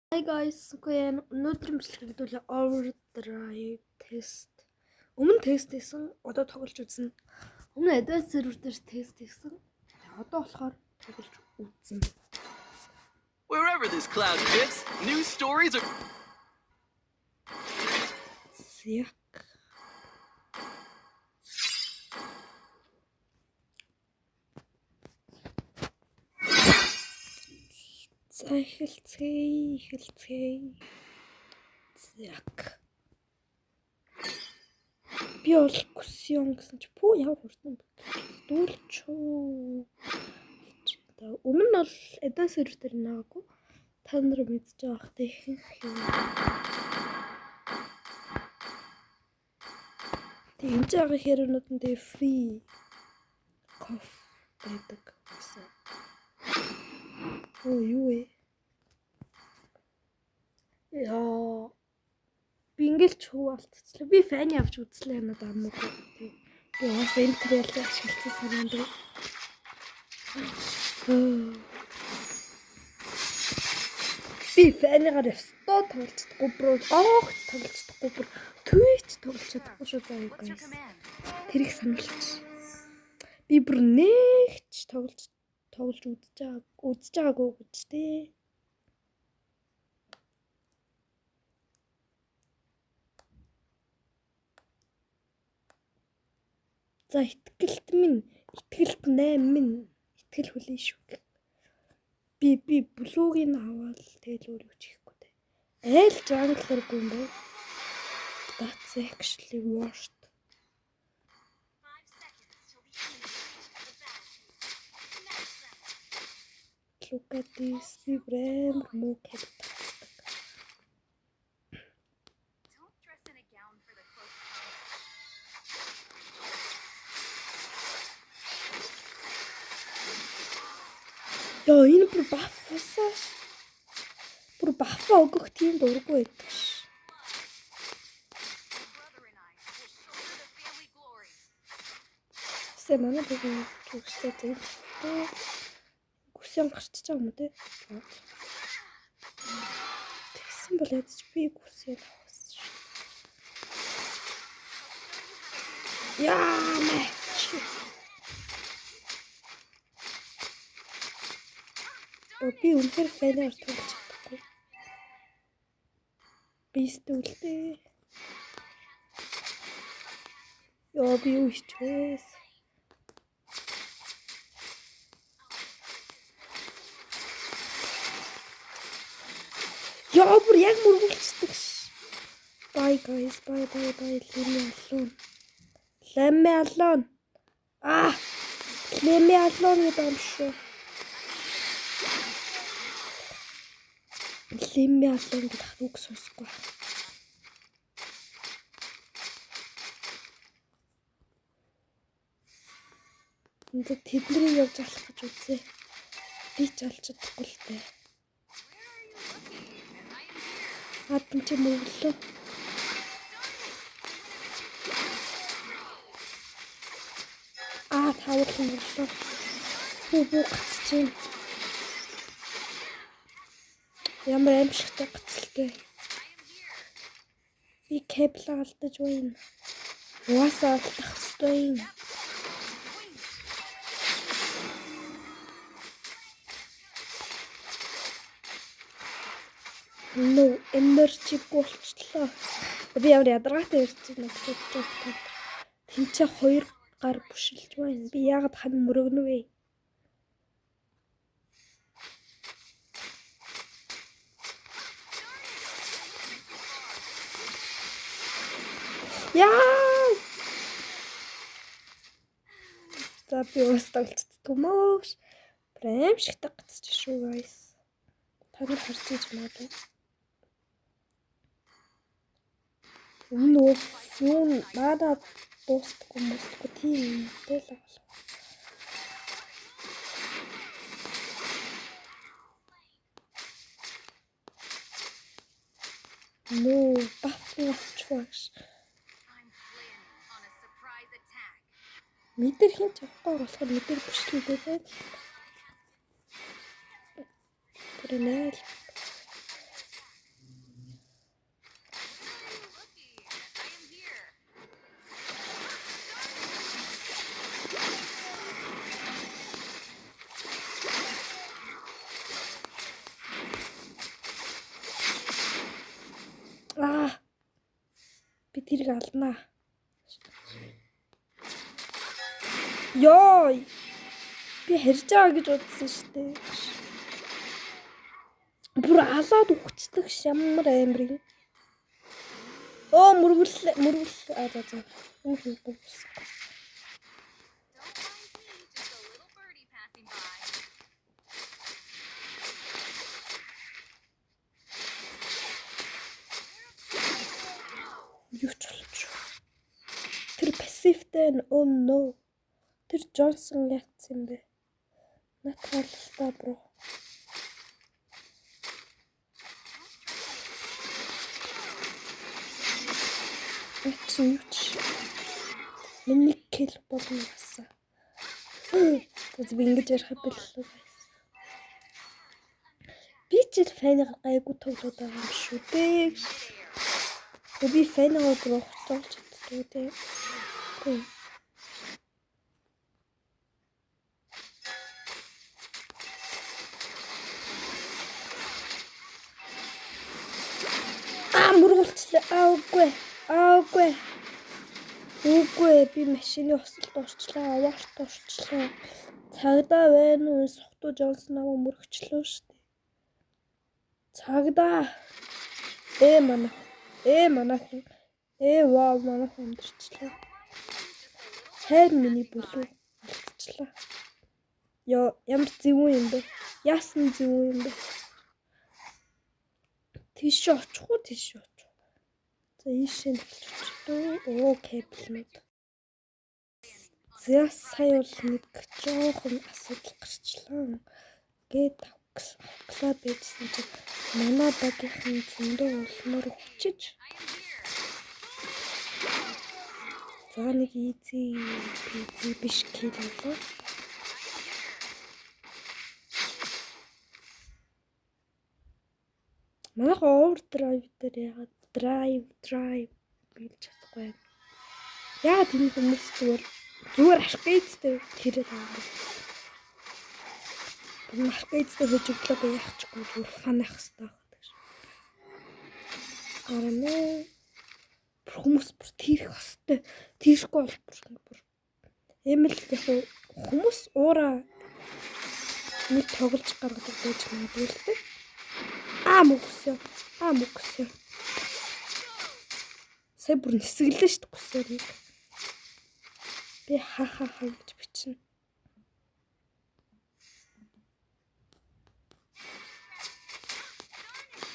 Hi guys, өнөөдөр бичлэгдүүлээ overdrive test. Өмнө тест хийсэн, одоо тоглож үзнэ. Өмнө advanced server дээр тест хийсэн. Одоо болохоор тоглож үзнэ. Wherever this cloud fits, new stories are. Yak. Эхэлцгээе. Зяк. Би бол гүсэн гэсэн чи пүү яв хурдан дүүлчүү. Өмнө нь бол advanced server дээр наагүй. Та нар мэдж байгаа хэ ихэнх юм. Тийм жаагийн хэрнүүдэн дээр free coffee байдаг гэсэн. Оо юу вэ? Яа. Би ингээл чуу алдчихлаа. Би фан явж үзлээ надад амуугүй. Би бас энтрэл ашигласан санаанд. Би фаныгаар өстөө тоглолцдоггүй бро. Тоглолцдоггүй бро. Twitch тоглож чадахгүй шүү заа guys. Тэрийг сануулчих. Би бүр нэгч тоглож үзэж байгаагүй гэж тээ. За итгэлт 8 минь итгэл хүлээ шүү. Би блуугийн аваад тэгэл өөр юу ч хийхгүй дээ. Айл жангларгүй юм байна. That's actually worst. Look at this, we brand more capital. Don't dress in a gown for the close Яа, энэ бүр баффасаа. Бүр баффа өгөх тийм дурггүй байдаг ш. Манай бүгд зүгсээ зэн. Гүсэн гарч чаа юм те. Тэгсэн бол ядч би гүсэн авсан ш. Яа мэ. Би үнэхээр фэнээр тоглож чадахгүй. Би стүүлдээ. Яа би юу хийчихвээ. Яа бүр яг мөргөлцдөг ш. Bye guys, bye. Leave me alone. Leave me alone гэдэг юм шүү. Leave me alone гэдэг үг сонсохгүй. Энд тэднийг явж алах гэж үзье. Би ч алж чадахгүй л дээ. Хатан ч мөглөө. Тавуулсан мөглөө. Бүү гацчихээн. Ямар аимшигтай гацэлтэй. Би кабел алдаж байна. Угаасаа алдах ёстой юм. No energy болчихлоо. Би ямар ядаргаатай ирж байна гэж бодож байна. Тэнцээ 2 гар бүшилж байна. Би яагаад хам мөрөгнө вэ? Яа! За би устгалцдаг юм уу? Прям шиг тагцчих шүү guys. Та нар харж иж магадгүй. Юу надад дуустахгүй тийм тэл аа. No, баффч. Мэдэр хин ч авахгүй болохоор мэдэр бүшлүүлээ байл. Тэрнэл. тэрийг алднаа. Ёй. Би харж байгаа гэж бодсон шүү дээ. Бүр алаад өгчдөг ямар амар юм. Оо мөргөл за. Энэ хөөхгүй. Don't mind me, just a little birdie passing by. Юу ч болж. Тэр пассивтэй нь oh no. Тэр Джонсон яатсан юм бэ? Натгалтай бро. Ачиж. Миний кил болно ясаа. Тэс би ингэж ярих боллоо guys. Би ч л файныг гайгүй тоглоод байгаа юм шүү дээ. Би файныг бүр хоцолж чаддаг дээ. Тэг. Мөргөлчлээ. Аагүй. Үгүй би машины осолд орчлоо. Аваарт орчлоо. Цагдаа байна уу? Сохтуу Джонсон намайг мөргөчлөө штэ. Цагдаа. Манайхан. Вау манайхан өндөрчлээ. Хайр миний бүлүү алдчихлаа. Ямар зөв юм бэ? Яасан зөв юм бэ? Тийш очих уу? За ийшээ хэлчихв. Окей билмэд. За сая бол нэг жоохон асуудал гарчлаа. Гээд авклаа байжсэн чинь манай багийнхан зөндөө улмаар хүчиж. За нэг easy биш хэлээ. Манайх overdrive дээр ягаад drive билж чадахгүй юм. Яагаад энэ хүмүүс зүгээр аркейдтэй хэрэг байгаа юм. Аркейдтэй хөжиглөө би яахчгүй зүгээр фан ах хэрэгтэй байдаг ш. Арна хүмүүс бүр тэрх хостой. Тэрхгүй бол бүр эмэл яг хүмүүс уураа нэг тоглож гаргадаг байж магадгүй л дээ. Мөксөн. Сая бүр нисгэлээ шүү дээ гүсээр нэг. Би хаа гэж бичнэ.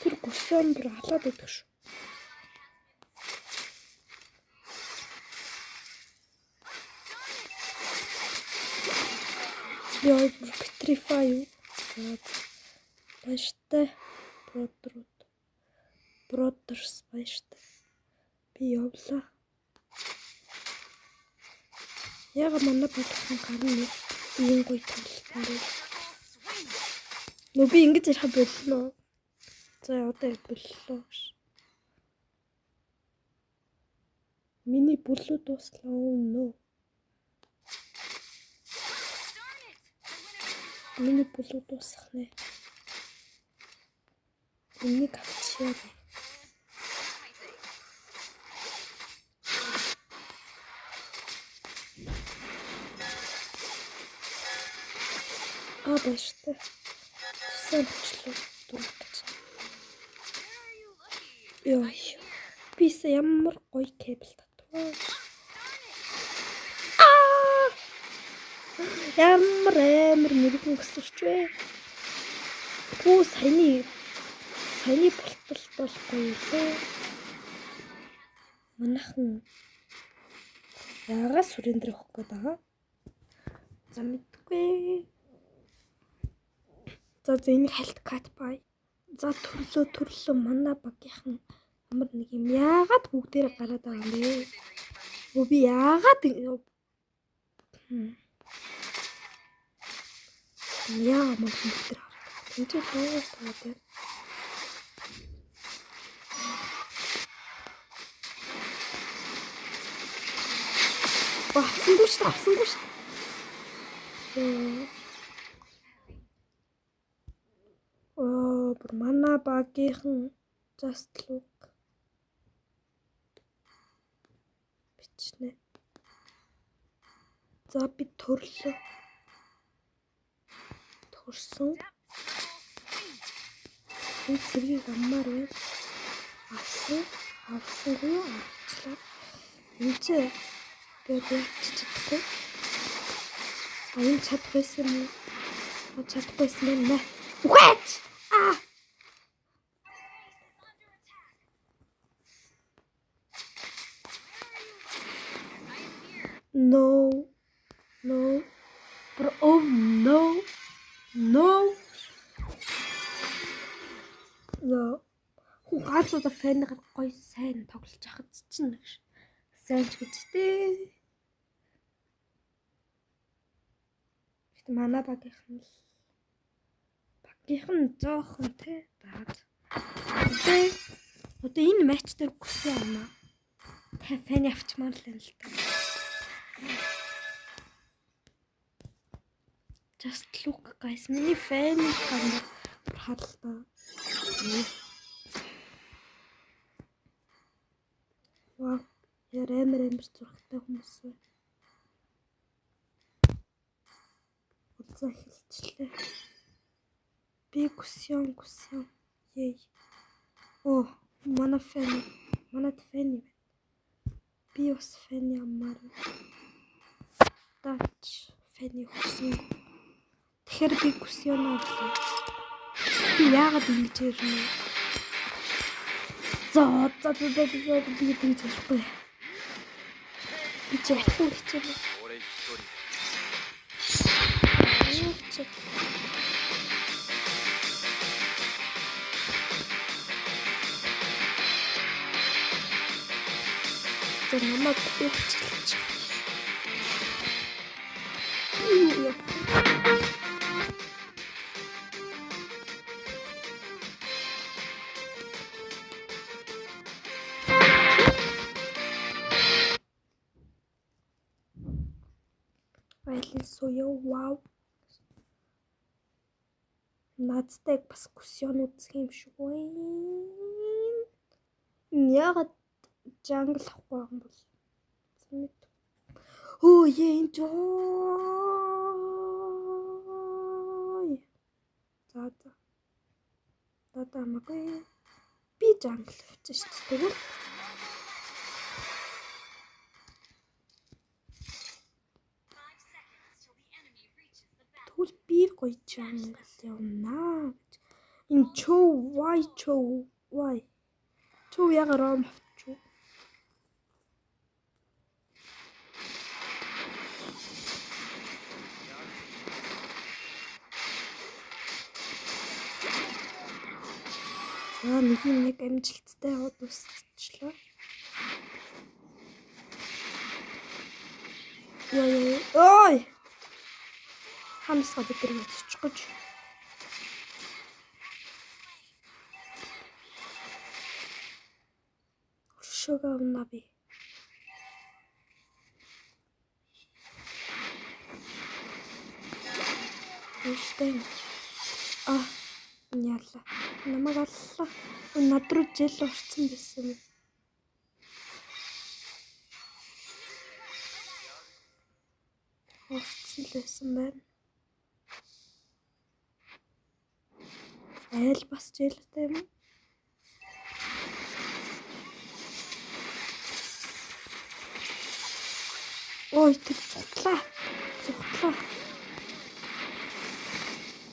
Тэр гүсээр бүр халаад идэх шүү. Яа petrify юу? Баштай Brothers баштай. Би явлаа. Яга манай багтхан гарна ийм гоё тоглолтон дээр. Би ингэж ярих боллоо. За одоо боллоо. Миний бүлүү дуслаа өнөө. Миний бүлүү дуусах нэ. Энийг авчихъя. Баштай. Сайн болчихлоо. Дургаж. Ёй. Бис ямар гоё кабел татваа. Ямар мөргөн өсөрч вэ? Саяны болтолт болохгүй лээ. Манайхан яагаад сүрэн дээр өгөх гээд байгаа? За мэдгүй. За энийг хальт кат бай. За төрлөө манай багийнхан ямар нэг юм яагаад бүгдээрээ гараад байгаа юм бэ? Би яагаад мөн бүгдээр хараад. Тэнцээ тоо. Авсангүй шүү. Бүр манай багийнхан just look. Ичнэ. За би төрлөө. Төрсөн. Энэ цэгийг аммаар байна. Авсангүй авчлаа. Энд гэдэг чичдэггүй. Энэ чадхбайсан юм. Чадхбайсан юм нэ. What? Ah! No. But oh no. Хүн ганцуудаа фэнийг гоё сайн тоглож яхад чинь гэж. Сайн ч гэж тээ. Гэтэ манай багийнхан жоохон тий даад. Одоо энэ матч дээр гүсэн юм аа. Та фэн авчмаар л юм л та. Just look guys, миний фэн ганд хаалта. Вау, ярэмэр зурагтай хүмүүс бай. Уцаа хэлчлээ. Би гүсэн. Ей. Оо, манай фэн байна. Би бас фэн ямар. Тач фэний хүсэн. Тэгэхээр би гүсэн юм аа. Би яагаад ингэж ирнэ? За би тэгж ярихгүй. Би ч яахгүй хичээнэ. За намайг хөвчлөж. Айлын соёо вау. Надтай бас гүсэн үзэх юм шиг байна. Ягаад жангл ахгүй юм бол. Оо яин жоо. За магай. Би жангл авчих шүү дээ. Тэгвэл бир гоё жангл явнаа гэж. Энэ why? Чөө яга ром авчуу. За нэг амжилттай дуусчлаа. Ой! Хамсгаа дээр өччих гэж. Шугаа наби. Эстэн. Няла. Намайг аллаа. Над руу жил орсон байсан юм. Орсон байсан байна. Айл бас жилтэй юм. Ой, тэр цуглаа.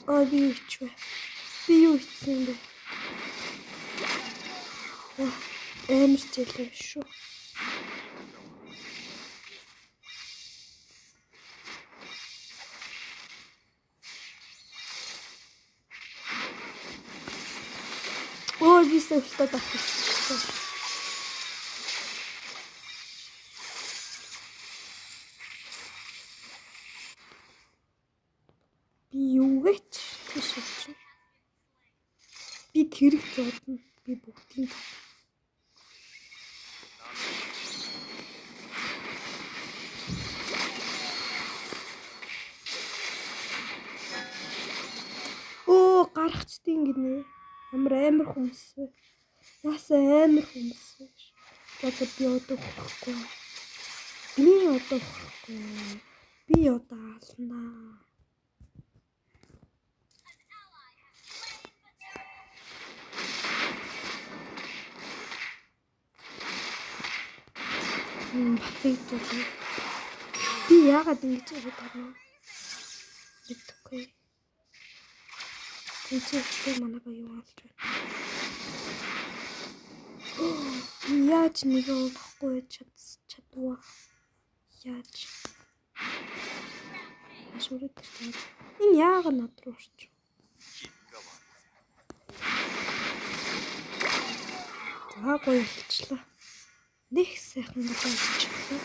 Ой, би юу хийсэн бэ? Амар жилээ шүү. Ой, би сэвтэ татсан. Би юу гэж тийш. Би тэрэг зодно. Би бүгдийг. Оо, гарахчдیں гинэ. Амар хүмүүс вэ? Яасан амар хүмүүс вэ? Одоо би одоо хөхгүй. Би одоо алнаа. Батлагдсан. Би яагаад ингэж яваад байна? Мэдгүй. Тэжээтэй манай ба юу болж байна? Яаж нэг удахгүй чадваа. Яаж? Ашурыг гэрчээ. Энэ яагаад над руу орчих? За гоё болчихлоо. Нэг сайхан болчихлоо.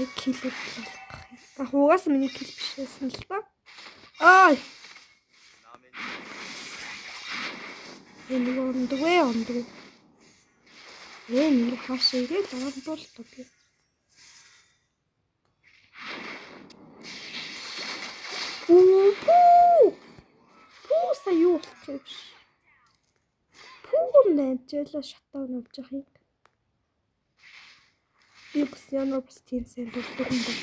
Яг хилээд болох. Угаас миний хил биш байсан л та. Ай. Энэ ондгүй. Энэ хаашаа ирээд ондуулт би. Пүү сая болчих. Пүү нээжлээ шатаа нөвж явах юм. Би бас ямар бас тийм сайн болдог юм бол.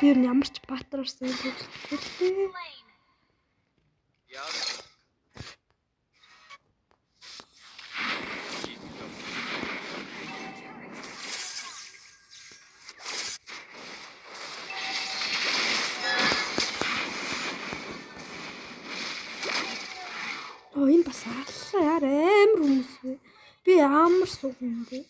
Би ямар ч баатар сайн болдог тийм. Энэ бас аллаа яар амар хүмүүс вэ. Би амар суг юм бэ.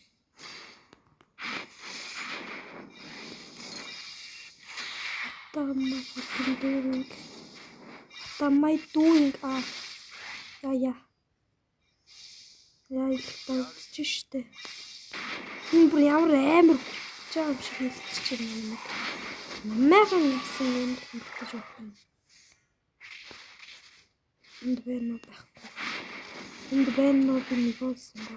Тамай doing яа их болчихжээ. Энэ бүр ямар амар жаа юм шиг хэлчихэж байна. Намайхан ясан юм хэлж байна. Энд байна уу байхгүй. Энд байна уу би нэг олсон ба.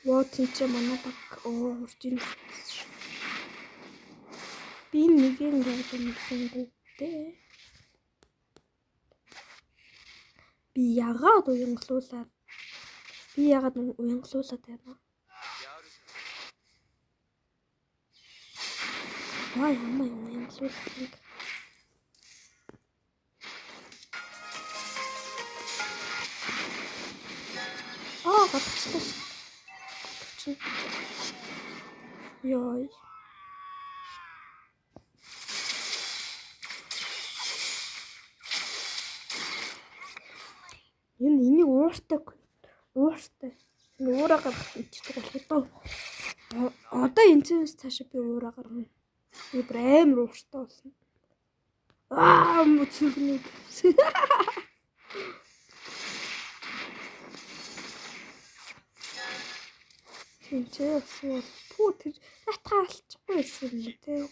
Вот ч манай баг урдын. Би нэг юм гэсэн гүтээ. Би ягаад уянгалуулаад байна. Ямар уянгалуулах. Батчихлаа. Йой. Энийг ууртай. Уураа гаргах ичдэг болох уу? Одоо энэчнээс цаашаа би уураа гаргана. Би амар ууртай болсон. Мөцөлгний. Тинчээ пүү тэр натгаа алчихгүй байсан юм тий.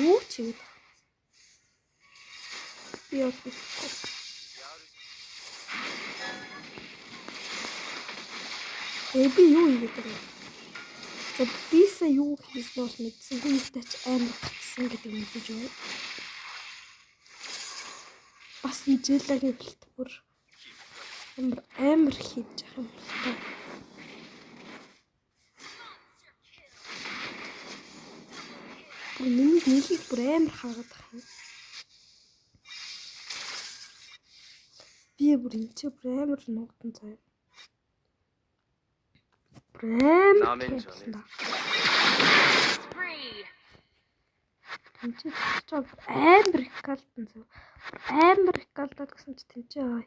Юу ч юм. Би юу хийгээд байна? Би сая юу хийсэн бол мэдсэн. Хүмүүстэй ч амар гацсан гэдэг юм гэж байна. Бас нижээлэгийн бэлтгүр амар хийж байгаа юм байна. Миний нэлийг бүр амар хаагаад байгаа юм. Би бүр энэ ч бүр амар нуугдан заяа. Амар. Тэнцээ чад амар галдан зав. Амар галдаад гэсэн чи тэнцээ ой.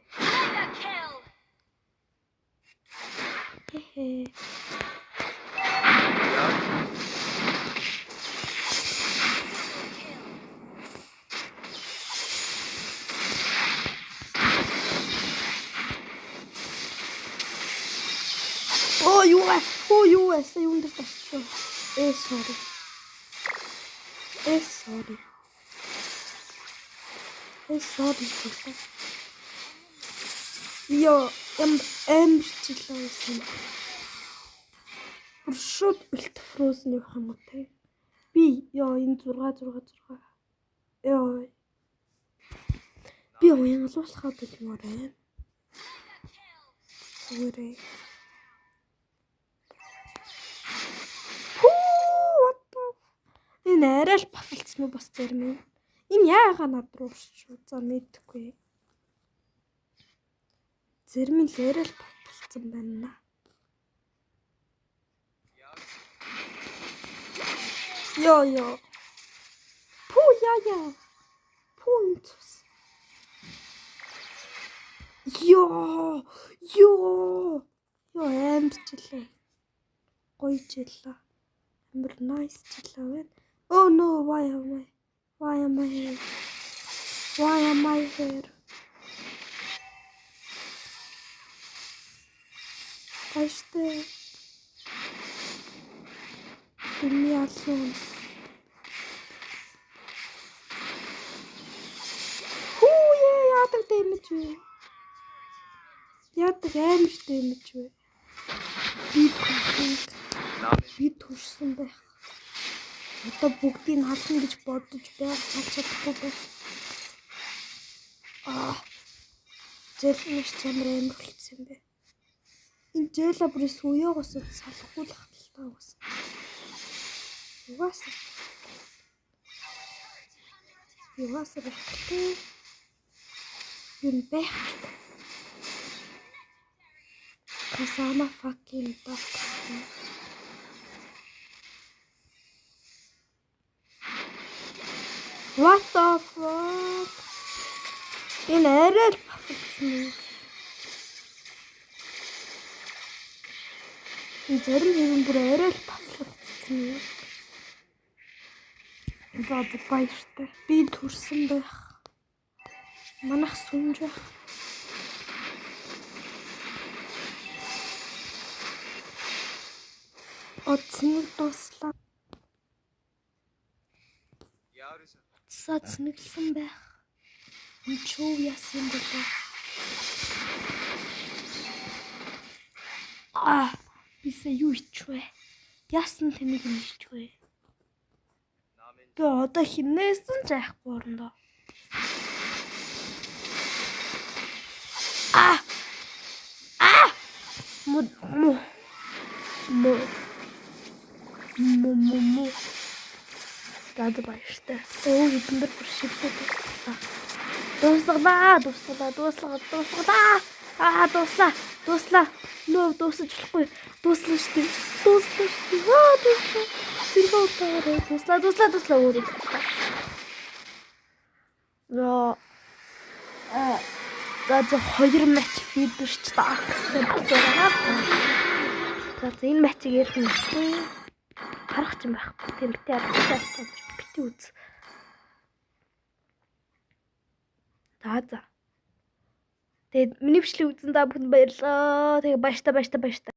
Хе. Юу сая юунд тасчихв. Sorry. Яа, амар члээ байсан. Бүр шууд бэлт фроzen явах юм уу те. Би энэ 6. Ёо. Би уянгалуулахаа болмоор байна. Зүгээрээ. What the? Энэ арай л бафалцсан уу бас зарим юм. Энэ яагаад над руу уршиж за мэдхгүй. Зарим нь л арай л бафалцсан байна. Ёо. Пүү яа. Пүү инцус. Ёо амжилтлаа. Гоё жилаа. Амар nice жилаа байна. Oh no, why am I here? Why am I here? Баяртай. Миний алсын. Яадаг дэмэж вэ? Яадаг аимш дэмэж вэ? Би турсан байх. Одоо бүгдийг хална гэж бодож байх цааш чадахгүй байх. Зэлмэш чамраа амар болчихсон юм бэ. Энэ зэла бүрээс уяагаас салахгүй л хаталтаа бас. Юугаас бэлтээ. Юм байх. Kasama fucking box. What the fuck? Энэ арай л бафалцсан юм. Энэ зарим хэвэн бүр арай л бафалцсан юм. За баяртай. Би төрсөн байх. Манайх сүнж байх. Цэник дуслаа. Цэниглсэн байх. Чуу яасан бэ? Бисаа юу ичвэ? Яасан тэнийг ичвэ? Би одоо хинээсэн ч айхгүй орондоо. Гад баяртай. Эдэн дээр бүр шиглээ дуслаа. Дуслаа. Нөө дуусаж болохгүй. Дуслаа шүү дээ. Дуслаа. Өөрөө. За 2 матч фидерч таах. За энэ матчийг ярих юм байна. Харах ч юм байхгүй. Тэмдэгтэй харахтай бити үз. За. Тэгээд миний бичлэг үзэн та бүхэнд баярлалаа. Тэгээ баяртай.